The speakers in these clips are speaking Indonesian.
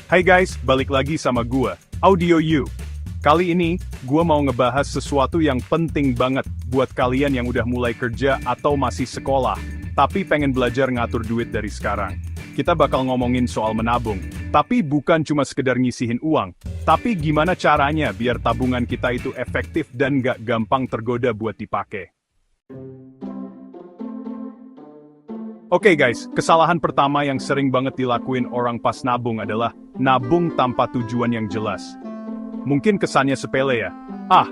Hai guys, balik lagi sama gua, Audio You. Kali ini, gua mau ngebahas sesuatu yang penting banget buat kalian yang udah mulai kerja atau masih sekolah, tapi pengen belajar ngatur duit dari sekarang. Kita bakal ngomongin soal menabung, tapi bukan cuma sekedar ngisihin uang, tapi gimana caranya biar tabungan kita itu efektif dan gak gampang tergoda buat dipakai. Oke guys, kesalahan pertama yang sering banget dilakuin orang pas nabung adalah nabung tanpa tujuan yang jelas. Mungkin kesannya sepele ya.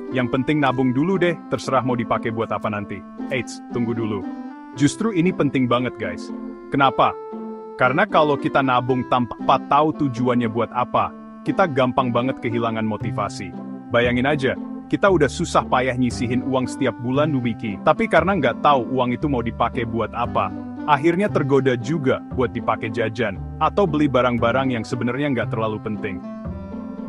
Yang penting nabung dulu deh, terserah mau dipakai buat apa nanti. Eits, tunggu dulu. Justru ini penting banget guys. Kenapa? Karena kalau kita nabung tanpa tahu tujuannya buat apa, kita gampang banget kehilangan motivasi. Bayangin aja, kita udah susah payah nyisihin uang setiap bulan Wiki, tapi karena nggak tahu uang itu mau dipakai buat apa, akhirnya tergoda juga buat dipakai jajan, atau beli barang-barang yang sebenarnya nggak terlalu penting.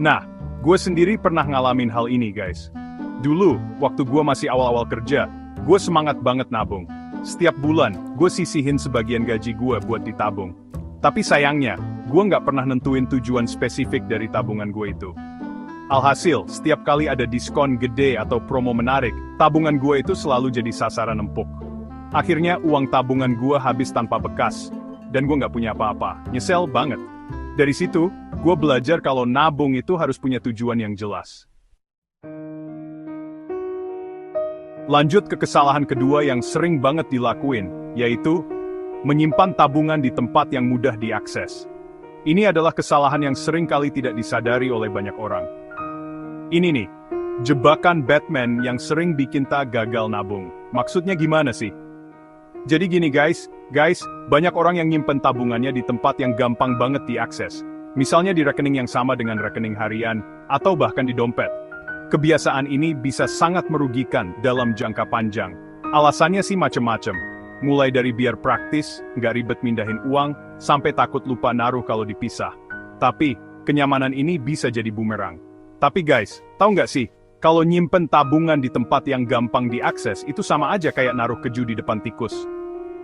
Nah, gue sendiri pernah ngalamin hal ini guys. Dulu, waktu gue masih awal-awal kerja, gue semangat banget nabung. Setiap bulan, gue sisihin sebagian gaji gue buat ditabung. Tapi sayangnya, gue nggak pernah nentuin tujuan spesifik dari tabungan gue itu. Alhasil, setiap kali ada diskon gede atau promo menarik, tabungan gue itu selalu jadi sasaran empuk. Akhirnya uang tabungan gue habis tanpa bekas, dan gue nggak punya apa-apa. Nyesel banget. Dari situ, gue belajar kalau nabung itu harus punya tujuan yang jelas. Lanjut ke kesalahan kedua yang sering banget dilakuin, yaitu menyimpan tabungan di tempat yang mudah diakses. Ini adalah kesalahan yang sering kali tidak disadari oleh banyak orang. Ini nih, jebakan Batman yang sering bikin kita gagal nabung. Maksudnya gimana sih? Jadi gini guys, banyak orang yang nyimpen tabungannya di tempat yang gampang banget diakses. Misalnya di rekening yang sama dengan rekening harian, atau bahkan di dompet. Kebiasaan ini bisa sangat merugikan dalam jangka panjang. Alasannya sih macem-macem. Mulai dari biar praktis, nggak ribet mindahin uang, sampai takut lupa naruh kalau dipisah. Tapi, kenyamanan ini bisa jadi bumerang. Tapi guys, tahu nggak sih, kalau nyimpen tabungan di tempat yang gampang diakses, itu sama aja kayak naruh keju di depan tikus.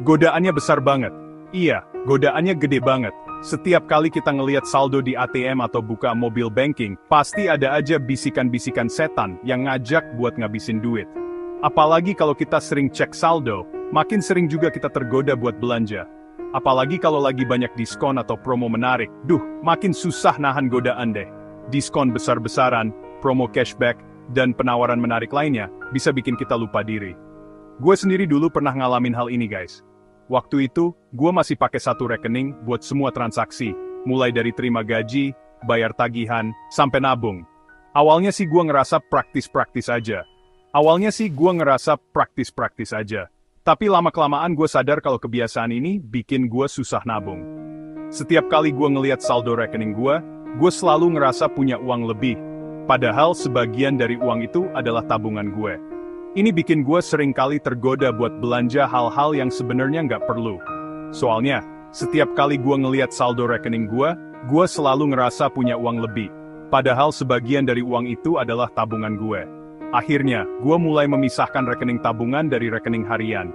Godaannya besar banget. Iya, godaannya gede banget. Setiap kali kita ngelihat saldo di ATM atau buka mobile banking, pasti ada aja bisikan-bisikan setan yang ngajak buat ngabisin duit. Apalagi kalau kita sering cek saldo, makin sering juga kita tergoda buat belanja. Apalagi kalau lagi banyak diskon atau promo menarik, makin susah nahan godaan deh. Diskon besar-besaran, promo cashback, dan penawaran menarik lainnya, bisa bikin kita lupa diri. Gue sendiri dulu pernah ngalamin hal ini guys. Waktu itu, gue masih pakai satu rekening buat semua transaksi, mulai dari terima gaji, bayar tagihan, sampai nabung. Awalnya sih gue ngerasa praktis-praktis aja. Tapi lama-kelamaan gue sadar kalau kebiasaan ini bikin gue susah nabung. Setiap kali gue ngelihat saldo rekening gue selalu ngerasa punya uang lebih. Padahal sebagian dari uang itu adalah tabungan gue. Ini bikin gue sering kali tergoda buat belanja hal-hal yang sebenarnya nggak perlu. Soalnya, setiap kali gue ngelihat saldo rekening gue selalu ngerasa punya uang lebih. Padahal sebagian dari uang itu adalah tabungan gue. Akhirnya, gue mulai memisahkan rekening tabungan dari rekening harian.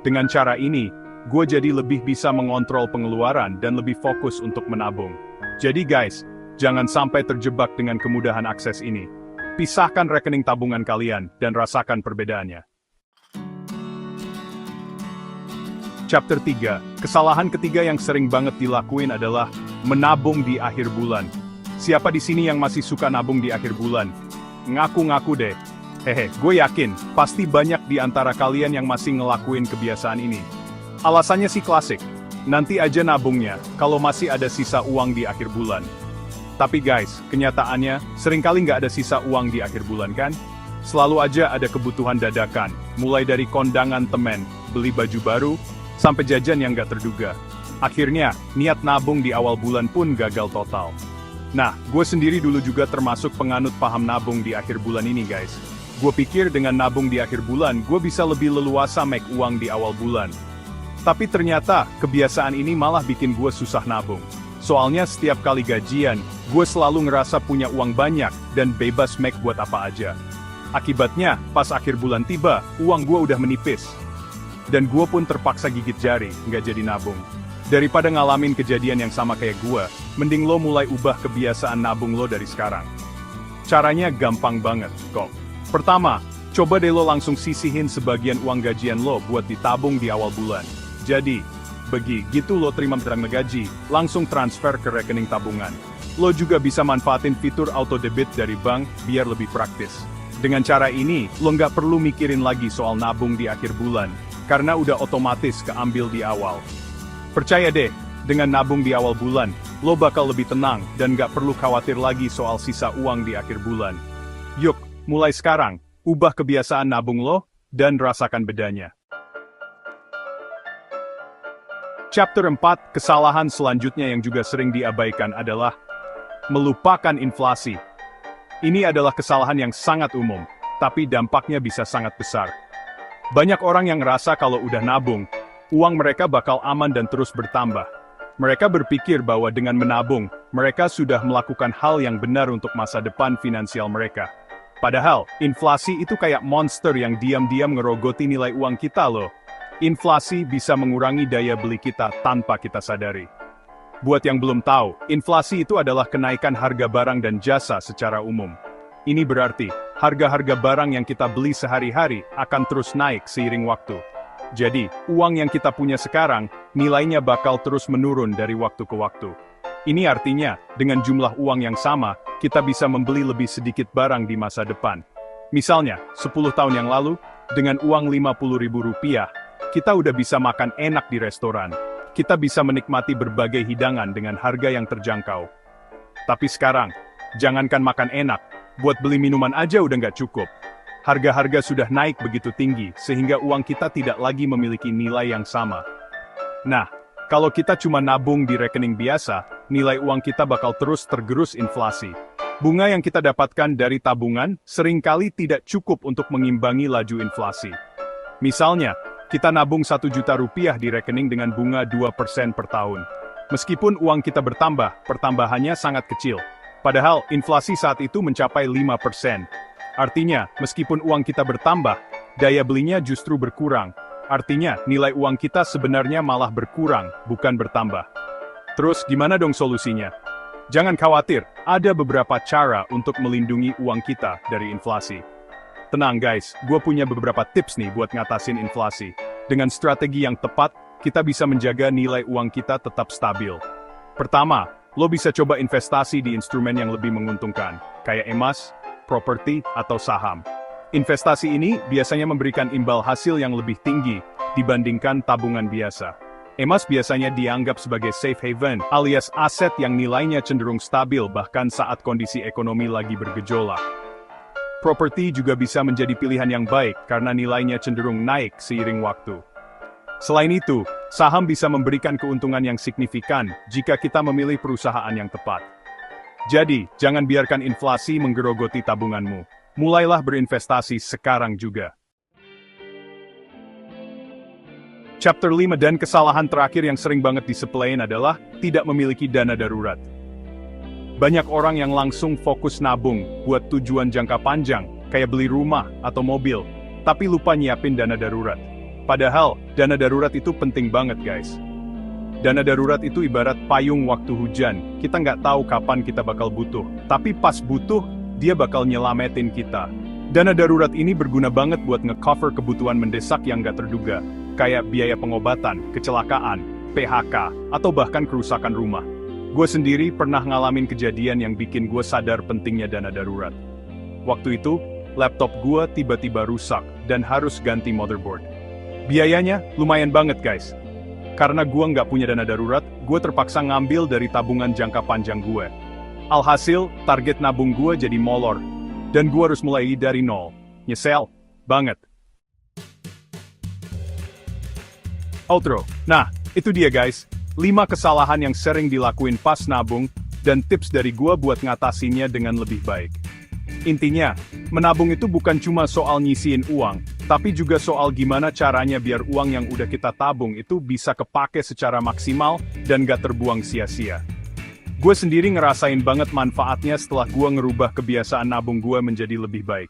Dengan cara ini, gue jadi lebih bisa mengontrol pengeluaran dan lebih fokus untuk menabung. Jadi guys, jangan sampai terjebak dengan kemudahan akses ini. Pisahkan rekening tabungan kalian dan rasakan perbedaannya. Chapter 3, kesalahan ketiga yang sering banget dilakuin adalah menabung di akhir bulan. Siapa di sini yang masih suka nabung di akhir bulan? Ngaku-ngaku deh. Gue yakin, pasti banyak di antara kalian yang masih ngelakuin kebiasaan ini. Alasannya sih klasik, nanti aja nabungnya, kalau masih ada sisa uang di akhir bulan. Tapi guys, kenyataannya, seringkali nggak ada sisa uang di akhir bulan kan? Selalu aja ada kebutuhan dadakan, mulai dari kondangan temen, beli baju baru, sampai jajan yang nggak terduga. Akhirnya, niat nabung di awal bulan pun gagal total. Nah, gue sendiri dulu juga termasuk penganut paham nabung di akhir bulan ini guys. Gue pikir dengan nabung di akhir bulan, gue bisa lebih leluasa make uang di awal bulan. Tapi ternyata, kebiasaan ini malah bikin gue susah nabung. Soalnya setiap kali gajian, gue selalu ngerasa punya uang banyak, dan bebas make buat apa aja. Akibatnya, pas akhir bulan tiba, uang gue udah menipis. Dan gue pun terpaksa gigit jari, nggak jadi nabung. Daripada ngalamin kejadian yang sama kayak gua, mending lo mulai ubah kebiasaan nabung lo dari sekarang. Caranya gampang banget, kok. Pertama, coba deh lo langsung sisihin sebagian uang gajian lo buat ditabung di awal bulan. Jadi, begitu lo terima gaji, langsung transfer ke rekening tabungan. Lo juga bisa manfaatin fitur auto debit dari bank biar lebih praktis. Dengan cara ini, lo nggak perlu mikirin lagi soal nabung di akhir bulan, karena udah otomatis keambil di awal. Percaya deh, dengan nabung di awal bulan, lo bakal lebih tenang dan nggak perlu khawatir lagi soal sisa uang di akhir bulan. Yuk, mulai sekarang, ubah kebiasaan nabung lo, dan rasakan bedanya. Chapter 4, kesalahan selanjutnya yang juga sering diabaikan adalah melupakan inflasi. Ini adalah kesalahan yang sangat umum, tapi dampaknya bisa sangat besar. Banyak orang yang ngerasa kalau udah nabung, uang mereka bakal aman dan terus bertambah. Mereka berpikir bahwa dengan menabung, mereka sudah melakukan hal yang benar untuk masa depan finansial mereka. Padahal, inflasi itu kayak monster yang diam-diam ngerogoti nilai uang kita loh. Inflasi bisa mengurangi daya beli kita tanpa kita sadari. Buat yang belum tahu, inflasi itu adalah kenaikan harga barang dan jasa secara umum. Ini berarti, harga-harga barang yang kita beli sehari-hari akan terus naik seiring waktu. Jadi, uang yang kita punya sekarang, nilainya bakal terus menurun dari waktu ke waktu. Ini artinya, dengan jumlah uang yang sama, kita bisa membeli lebih sedikit barang di masa depan. Misalnya, 10 tahun yang lalu, dengan uang Rp50.000, kita udah bisa makan enak di restoran. Kita bisa menikmati berbagai hidangan dengan harga yang terjangkau. Tapi sekarang, jangankan makan enak, buat beli minuman aja udah nggak cukup. Harga-harga sudah naik begitu tinggi, sehingga uang kita tidak lagi memiliki nilai yang sama. Nah, kalau kita cuma nabung di rekening biasa, nilai uang kita bakal terus tergerus inflasi. Bunga yang kita dapatkan dari tabungan seringkali tidak cukup untuk mengimbangi laju inflasi. Misalnya, kita nabung Rp1.000.000 di rekening dengan bunga 2% per tahun. Meskipun uang kita bertambah, pertambahannya sangat kecil. Padahal, inflasi saat itu mencapai 5%. Artinya, meskipun uang kita bertambah, daya belinya justru berkurang. Artinya, nilai uang kita sebenarnya malah berkurang, bukan bertambah. Terus, gimana dong solusinya? Jangan khawatir, ada beberapa cara untuk melindungi uang kita dari inflasi. Tenang guys, gue punya beberapa tips nih buat ngatasin inflasi. Dengan strategi yang tepat, kita bisa menjaga nilai uang kita tetap stabil. Pertama, lo bisa coba investasi di instrumen yang lebih menguntungkan, kayak emas, properti, atau saham. Investasi ini biasanya memberikan imbal hasil yang lebih tinggi dibandingkan tabungan biasa. Emas biasanya dianggap sebagai safe haven, alias aset yang nilainya cenderung stabil bahkan saat kondisi ekonomi lagi bergejolak. Properti juga bisa menjadi pilihan yang baik karena nilainya cenderung naik seiring waktu. Selain itu, saham bisa memberikan keuntungan yang signifikan jika kita memilih perusahaan yang tepat. Jadi, jangan biarkan inflasi menggerogoti tabunganmu. Mulailah berinvestasi sekarang juga. Chapter 5 dan kesalahan terakhir yang sering banget disepelein adalah tidak memiliki dana darurat. Banyak orang yang langsung fokus nabung buat tujuan jangka panjang, kayak beli rumah atau mobil, tapi lupa nyiapin dana darurat. Padahal, dana darurat itu penting banget guys. Dana darurat itu ibarat payung waktu hujan, kita nggak tahu kapan kita bakal butuh, tapi pas butuh, dia bakal nyelametin kita. Dana darurat ini berguna banget buat nge-cover kebutuhan mendesak yang nggak terduga, kayak biaya pengobatan, kecelakaan, PHK, atau bahkan kerusakan rumah. Gue sendiri pernah ngalamin kejadian yang bikin gue sadar pentingnya dana darurat. Waktu itu, laptop gue tiba-tiba rusak dan harus ganti motherboard. Biayanya lumayan banget guys. Karena gue nggak punya dana darurat, gue terpaksa ngambil dari tabungan jangka panjang gue. Alhasil, target nabung gue jadi molor. Dan gue harus mulai dari nol. Nyesel banget. Outro. Nah, itu dia guys. 5 kesalahan yang sering dilakuin pas nabung, dan tips dari gue buat ngatasinnya dengan lebih baik. Intinya, menabung itu bukan cuma soal nyisiin uang, tapi juga soal gimana caranya biar uang yang udah kita tabung itu bisa kepake secara maksimal dan gak terbuang sia-sia. Gue sendiri ngerasain banget manfaatnya setelah gue ngerubah kebiasaan nabung gue menjadi lebih baik.